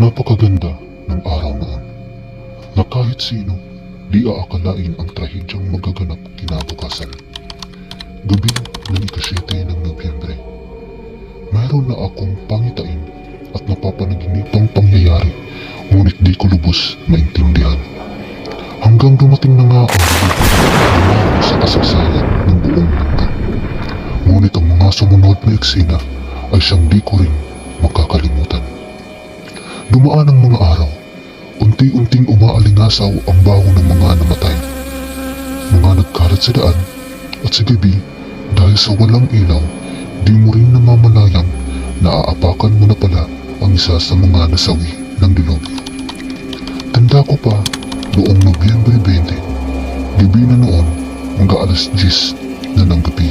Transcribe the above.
Napakaganda ng araw noon na kahit sino di aakalain ang trahedyang magaganap kinabukasan. Gabi ng ika-7 ng Nobyembre. Mayroon na akong pangitain at napapanaginipang pangyayari, ngunit di ko lubos maintindihan. Hanggang dumating na nga ang dumaho sa kasaysayan ng buong mundo. Ngunit ang mga sumunod na eksena ay siyang di ko rin makakalimutan. Dumaan ang mga araw, unti-unting umaalingasaw ang baho ng mga namatay. Mga nagkalat sa daan at sa gabi, dahil sa walang ilaw, di mo rin namamalayang naaapakan mo na pala ang isa sa mga nasawi ng dilubyo. Tanda ko pa, noong Nobyembre 20, gabi na noon, hanggang alas 10 na ng gabi.